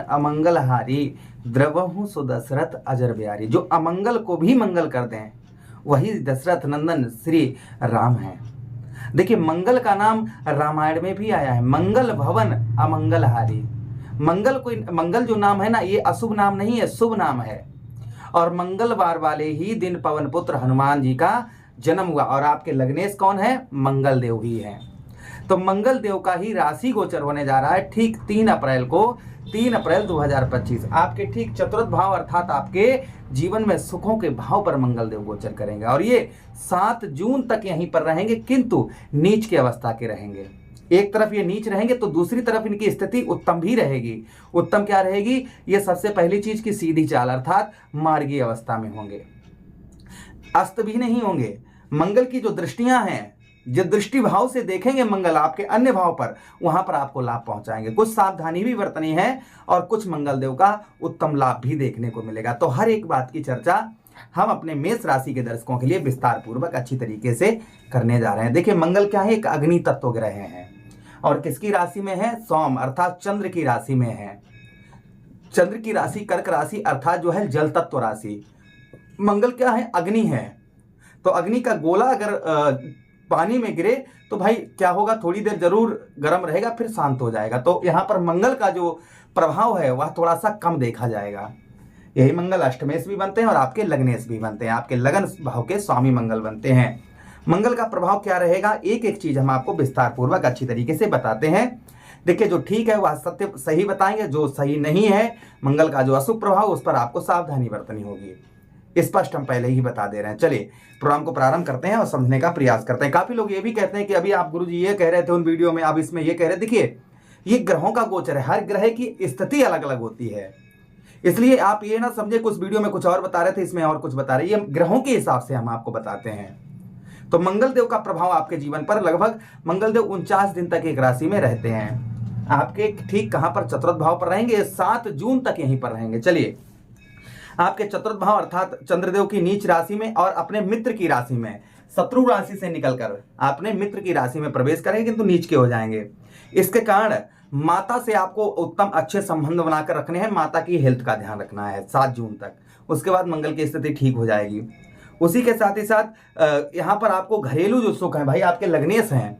अमंगलहारी द्रवहु सुदशरथ अजर बिहारी। जो अमंगल को भी मंगल कर दें वही दशरथ नंदन श्री राम हैं। देखिए मंगल का नाम रामायण में भी आया है, मंगल भवन अमंगलहारी। मंगल जो नाम है ना, ये अशुभ नाम नहीं है, शुभ नाम है। और मंगलवार वाले ही दिन पवन पुत्र हनुमान जी का जन्म हुआ। और आपके लग्नेश कौन है? मंगल देव ही है। तो मंगल देव का ही राशि गोचर होने जा रहा है ठीक 3 अप्रैल को, 3 अप्रैल 2025 आपके ठीक चतुर्थ भाव अर्थात आपके जीवन में सुखों के भाव पर मंगल देव गोचर करेंगे। और ये 7 जून तक यहीं पर रहेंगे, किंतु नीच की अवस्था के रहेंगे। एक तरफ ये नीच रहेंगे तो दूसरी तरफ इनकी स्थिति उत्तम भी रहेगी। उत्तम क्या रहेगी? ये सबसे पहली चीज की सीधी चाल अर्थात मार्गीय अवस्था में होंगे, अस्त भी नहीं होंगे। मंगल की जो दृष्टियां हैं, जो दृष्टि भाव से देखेंगे मंगल आपके अन्य भाव पर, वहां पर आपको लाभ पहुंचाएंगे। कुछ सावधानी भी बरतनी है और कुछ मंगल देव का उत्तम लाभ भी देखने को मिलेगा। तो हर एक बात की चर्चा हम अपने मेष राशि के दर्शकों के लिए विस्तार पूर्वक अच्छी तरीके से करने जा रहे हैं। देखिए मंगल क्या है? एक अग्नि तत्व ग्रह है और किसकी राशि में है? सोम अर्थात चंद्र की राशि में है। चंद्र की राशि कर्क राशि अर्थात जो है जल तत्व राशि। मंगल क्या है? अग्नि है। तो अग्नि का गोला अगर पानी में गिरे तो भाई क्या होगा? थोड़ी देर जरूर गर्म रहेगा फिर शांत हो जाएगा। तो यहाँ पर मंगल का जो प्रभाव है वह थोड़ा सा कम देखा जाएगा। यही मंगल अष्टमेश भी बनते हैं और आपके लग्नेश भी बनते हैं, आपके लगन भाव के स्वामी मंगल बनते हैं। मंगल का प्रभाव क्या रहेगा? एक एक चीज हम आपको विस्तार पूर्वक अच्छी तरीके से बताते हैं। देखिए जो ठीक है वह सत्य सही बताएंगे, जो सही नहीं है मंगल का जो अशुभ प्रभाव उस पर आपको सावधानी बरतनी होगी। स्पष्ट हम पहले ही बता दे रहे हैं। चलिए प्रोग्राम को प्रारंभ करते हैं और समझने का प्रयास करते हैं। काफी लोग ये भी कहते हैं कि अभी आप गुरुजी ये कह रहे थे उन वीडियो में, अब इसमें ये कह रहे। देखिए ये ग्रहों का गोचर है, हर ग्रह की स्थिति अलग अलग होती है, इसलिए आप ये ना समझे कुछ वीडियो में कुछ और बता रहे थे इसमें और कुछ बता रहे। ये ग्रहों के हिसाब से हम आपको बताते हैं। तो मंगल देव का प्रभाव आपके जीवन पर लगभग मंगल देव 49 दिन तक एक राशि में रहते हैं। आपके ठीक कहां पर? चतुर्थ भाव पर रहेंगे, 7 जून तक यहीं पर रहेंगे। चलिए आपके चतुर्थ भाव अर्थात चंद्रदेव की नीच राशि में और अपने मित्र की राशि में, शत्रु राशि से निकलकर अपने मित्र की राशि में प्रवेश करेंगे किंतु नीच के हो जाएंगे। इसके कारण माता से आपको उत्तम अच्छे संबंध बनाकर रखने हैं, माता की हेल्थ का ध्यान रखना है 7 जून तक। उसके बाद मंगल की स्थिति ठीक हो जाएगी। उसी के साथ ही साथ यहाँ पर आपको घरेलू जो सुख है भाई, आपके लग्नेश हैं,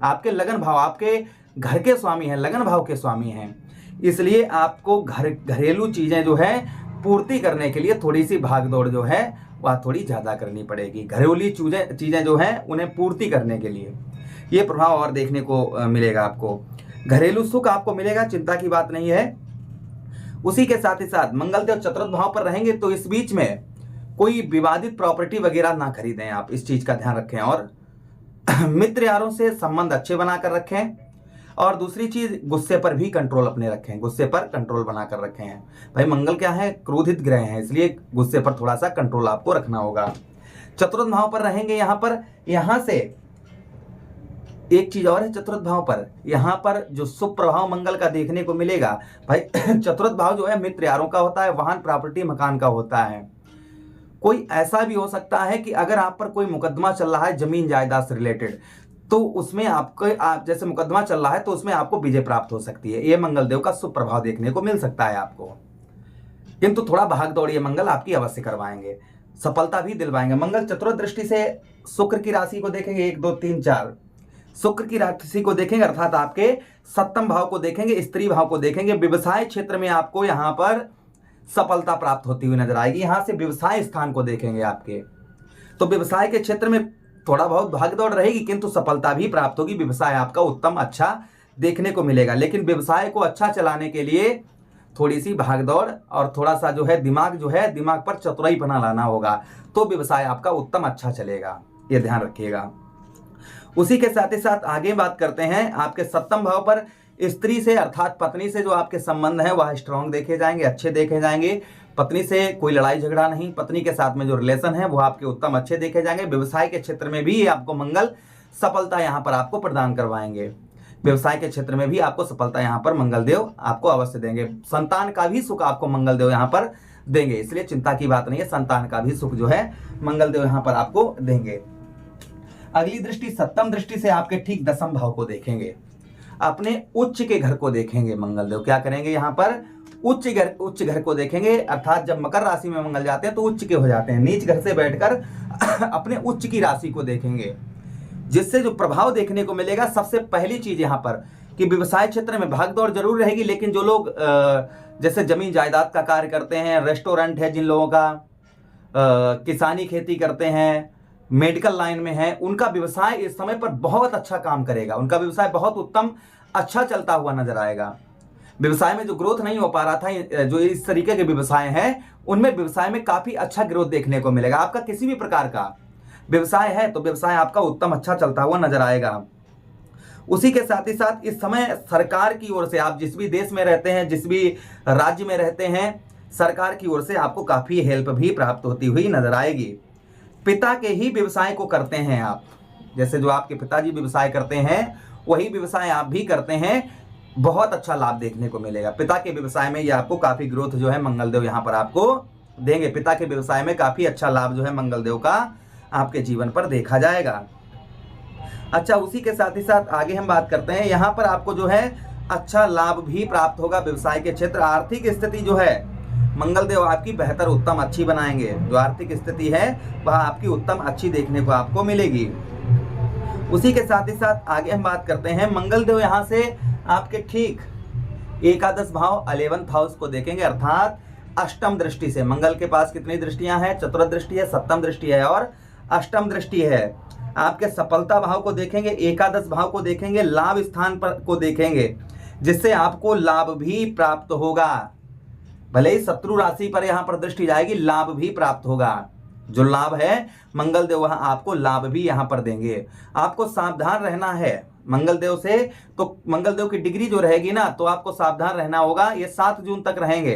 आपके लगन भाव आपके घर के स्वामी हैं, लगन भाव के स्वामी हैं, इसलिए आपको घरेलू चीजें जो है पूर्ति करने के लिए थोड़ी सी भागदौड़ जो है वह थोड़ी ज्यादा करनी पड़ेगी। घरेलू चीजें जो हैं उन्हें पूर्ति करने के लिए ये प्रभाव और देखने को मिलेगा। आपको घरेलू सुख आपको मिलेगा, चिंता की बात नहीं है। उसी के साथ ही साथ मंगल देव चतुर्थ भाव पर रहेंगे तो इस बीच में कोई विवादित प्रॉपर्टी वगैरह ना खरीदें, आप इस चीज का ध्यान रखें। और मित्र यारों से संबंध अच्छे बनाकर रखें। और दूसरी चीज गुस्से पर भी कंट्रोल अपने रखें, गुस्से पर कंट्रोल बनाकर रखें। भाई मंगल क्या है? क्रोधित ग्रह है, इसलिए गुस्से पर थोड़ा सा कंट्रोल आपको रखना होगा। चतुर्थ भाव पर रहेंगे यहां से एक चीज और है। चतुर्थ भाव पर यहां पर जो शुभ प्रभाव मंगल का देखने को मिलेगा भाई, चतुर्थ भाव जो है मित्र यारों का होता है, वाहन प्रॉपर्टी मकान का होता है। कोई ऐसा भी हो सकता है कि अगर आप पर कोई मुकदमा चल रहा है जमीन जायदाद से रिलेटेड, तो उसमें आप जैसे मुकदमा चल रहा है तो उसमें आपको विजय प्राप्त हो सकती है। ये मंगल देव का शुभ प्रभाव देखने को मिल सकता है आपको, किंतु थोड़ा भाग दौड़िए मंगल आपकी अवश्य करवाएंगे, सफलता भी दिलवाएंगे। मंगल चतुर्थ दृष्टि से शुक्र की राशि को देखेंगे, 1 2 3 4 शुक्र की राशि को देखेंगे अर्थात आपके सप्तम भाव को देखेंगे, स्त्री भाव को देखेंगे। व्यवसाय क्षेत्र में आपको यहाँ पर सफलता प्राप्त होती हुई नजर आएगी। यहां से व्यवसाय स्थान को देखेंगे आपके, तो व्यवसाय के क्षेत्र में थोड़ा बहुत भागदौड़ रहेगी किंतु सफलता भी प्राप्त होगी। व्यवसाय आपका उत्तम अच्छा देखने को मिलेगा, लेकिन व्यवसाय को अच्छा चलाने के लिए थोड़ी सी भागदौड़ और थोड़ा सा जो है दिमाग पर चतुराईपना लाना होगा, तो व्यवसाय आपका उत्तम अच्छा चलेगा, ये ध्यान रखिएगा। उसी के साथ ही साथ आगे बात करते हैं आपके सप्तम भाव पर स्त्री से अर्थात पत्नी से जो आपके संबंध है वह स्ट्रांग देखे जाएंगे, अच्छे देखे जाएंगे। पत्नी से कोई लड़ाई झगड़ा नहीं, पत्नी के साथ में जो रिलेशन है वो आपके उत्तम अच्छे देखे जाएंगे। व्यवसाय के क्षेत्र में भी आपको मंगल सफलता यहाँ पर आपको प्रदान करवाएंगे। व्यवसाय के क्षेत्र में भी आपको सफलता यहाँ पर मंगल देव आपको अवश्य देंगे। संतान का भी सुख आपको मंगल देव यहाँ पर देंगे, इसलिए चिंता की बात नहीं है, संतान का भी सुख जो है मंगल देव यहाँ पर आपको देंगे। अगली दृष्टि सप्तम दृष्टि से आपके ठीक 10वें भाव को देखेंगे, अपने उच्च के घर को देखेंगे। मंगल देव क्या करेंगे? यहाँ पर उच्च घर को देखेंगे, अर्थात जब मकर राशि में मंगल जाते हैं तो उच्च के हो जाते हैं। नीच घर से बैठकर अपने उच्च की राशि को देखेंगे, जिससे जो प्रभाव देखने को मिलेगा, सबसे पहली चीज यहाँ पर कि व्यवसाय क्षेत्र में भागदौड़ जरूर रहेगी, लेकिन जो लोग जैसे जमीन जायदाद का कार्य करते हैं, रेस्टोरेंट है जिन लोगों का, किसानी खेती करते हैं, मेडिकल लाइन में है, उनका व्यवसाय इस समय पर बहुत अच्छा काम करेगा। उनका व्यवसाय बहुत उत्तम अच्छा चलता हुआ नजर आएगा। व्यवसाय में जो ग्रोथ नहीं हो पा रहा था, जो इस तरीके के व्यवसाय हैं, उनमें व्यवसाय में काफी अच्छा ग्रोथ देखने को मिलेगा। आपका किसी भी प्रकार का व्यवसाय है तो व्यवसाय आपका उत्तम अच्छा चलता हुआ नजर आएगा। उसी के साथ ही साथ इस समय सरकार की ओर से, आप जिस भी देश में रहते हैं, जिस भी राज्य में रहते हैं, सरकार की ओर से आपको काफी हेल्प भी प्राप्त होती हुई नजर आएगी। पिता के ही व्यवसाय को करते हैं आप, जैसे जो आपके पिताजी व्यवसाय करते हैं वही व्यवसाय आप भी करते हैं, बहुत अच्छा लाभ देखने को मिलेगा। पिता के व्यवसाय में ये आपको काफी ग्रोथ जो है मंगलदेव यहाँ पर आपको देंगे। पिता के व्यवसाय में काफी अच्छा लाभ जो है मंगलदेव का आपके जीवन पर देखा जाएगा। अच्छा, उसी के साथ ही साथ आगे हम बात करते हैं, यहाँ पर आपको जो है अच्छा लाभ भी प्राप्त होगा व्यवसाय के क्षेत्र। आर्थिक स्थिति जो है मंगलदेव आपकी बेहतर उत्तम अच्छी बनाएंगे। जो आर्थिक स्थिति है वह आपकी उत्तम अच्छी देखने को आपको मिलेगी। उसी के साथ ही साथ आगे हम बात करते हैं, मंगलदेव यहाँ से आपके ठीक एकादश भाव 11th हाउस को देखेंगे, अर्थात अष्टम दृष्टि से। मंगल के पास कितनी दृष्टियां हैं? चतुर्थ दृष्टि है, सप्तम दृष्टि है और अष्टम दृष्टि है। आपके सफलता भाव को देखेंगे, एकादश भाव को देखेंगे, लाभ स्थान पर को देखेंगे, जिससे आपको लाभ भी प्राप्त होगा। भले ही शत्रु राशि पर यहाँ पर दृष्टि जाएगी, लाभ भी प्राप्त होगा। जो लाभ है मंगलदेव वहां आपको लाभ भी यहाँ पर देंगे। आपको सावधान रहना है मंगलदेव से, तो मंगलदेव की डिग्री जो रहेगी ना, तो आपको सावधान रहना होगा। ये 7 जून तक रहेंगे,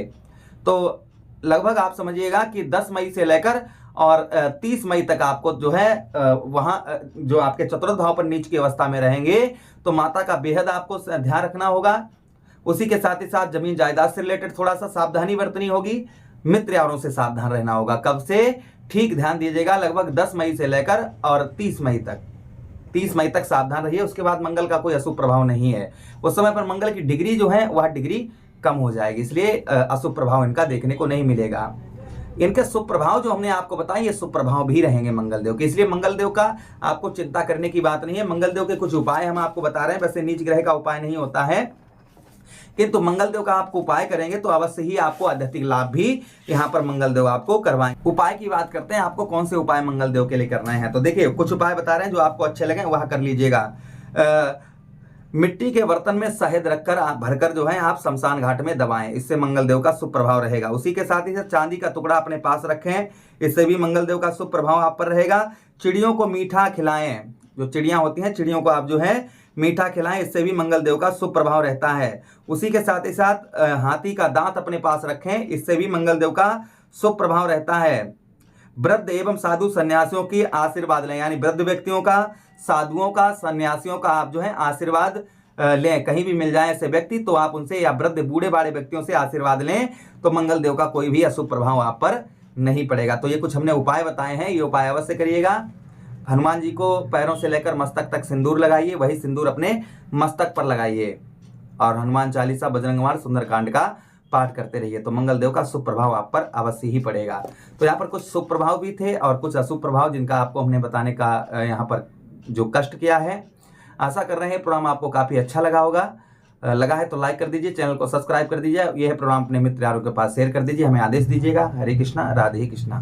तो लगभग आप समझिएगा कि 10 मई से लेकर और 30 मई तक आपको जो है वहां जो आपके चतुर्थ भाव पर नीच की अवस्था में रहेंगे, तो माता का बेहद आपको ध्यान रखना होगा। उसी के साथ ही साथ जमीन जायदाद से रिलेटेड थोड़ा सा सावधानी बरतनी होगी। मित्र यारों से सावधान रहना होगा। कब से? ठीक ध्यान दीजिएगा, लगभग 10 मई से लेकर और 30 मई तक। 30 मई तक सावधान रहिए। उसके बाद मंगल का कोई अशुभ प्रभाव नहीं है। उस समय पर मंगल की डिग्री जो है वह डिग्री कम हो जाएगी, इसलिए अशुभ प्रभाव इनका देखने को नहीं मिलेगा। इनके शुभ प्रभाव जो हमने आपको बताए, ये शुभ प्रभाव भी रहेंगे मंगलदेव के, इसलिए मंगलदेव का आपको चिंता करने की बात नहीं है। मंगलदेव के कुछ उपाय हम आपको बता रहे हैं, वैसे नीच ग्रह का उपाय नहीं होता है, किंतु मंगलदेव का आपको उपाय करेंगे तो अवश्य ही आपको आध्यात्मिक लाभ भी यहाँ पर मंगलदेव आपको करवाएंगे। उपाय की बात करते हैं, आपको कौन से उपाय मंगलदेव के लिए करना है। तो देखिए, कुछ उपाय बता रहे हैं, जो आपको अच्छे लगे वह कर लीजिएगा। मिट्टी के बर्तन में शहद रखकर भरकर जो है आप शमशान घाट में दबाएं, इससे मंगलदेव का शुभ प्रभाव रहेगा। उसी के साथ ही चांदी का टुकड़ा अपने पास रखें, इससे भी मंगलदेव का शुभ प्रभाव आप पर रहेगा। चिड़ियों को मीठा खिलाएं, जो चिड़ियां होती हैं चिड़ियों को आप जो है मीठा खिलाएं, इससे भी मंगलदेव का शुभ प्रभाव रहता है। उसी के साथ ही साथ हाथी का दांत अपने पास रखें, इससे भी मंगलदेव का शुभ प्रभाव रहता है। वृद्ध एवं साधु सन्यासियों की आशीर्वाद लें, यानी वृद्ध व्यक्तियों का, साधुओं का, सन्यासियों का आप जो है आशीर्वाद लें। कहीं भी मिल जाए ऐसे व्यक्ति तो आप उनसे, या वृद्ध बूढ़े बाड़े व्यक्तियों से आशीर्वाद लें, तो मंगलदेव का कोई भी अशुभ प्रभाव आप पर नहीं पड़ेगा। तो ये कुछ हमने उपाय बताए हैं, ये उपाय अवश्य करिएगा। हनुमान जी को पैरों से लेकर मस्तक तक सिंदूर लगाइए, वही सिंदूर अपने मस्तक पर लगाइए, और हनुमान चालीसा, बजरंगबाण, सुंदरकांड का पाठ करते रहिए, तो मंगलदेव का शुभ प्रभाव आप पर अवश्य ही पड़ेगा। तो यहाँ पर कुछ शुभ प्रभाव भी थे और कुछ अशुभ प्रभाव, जिनका आपको हमने बताने का यहाँ पर जो कष्ट किया है। आशा कर रहे हैं प्रोग्राम आपको काफी अच्छा लगा होगा। लगा है तो लाइक कर दीजिए, चैनल को सब्सक्राइब कर दीजिए। यह प्रोग्राम अपने मित्र यारों के पास शेयर कर दीजिए, हमें आदेश दीजिएगा। हरे कृष्णा, राधे कृष्णा।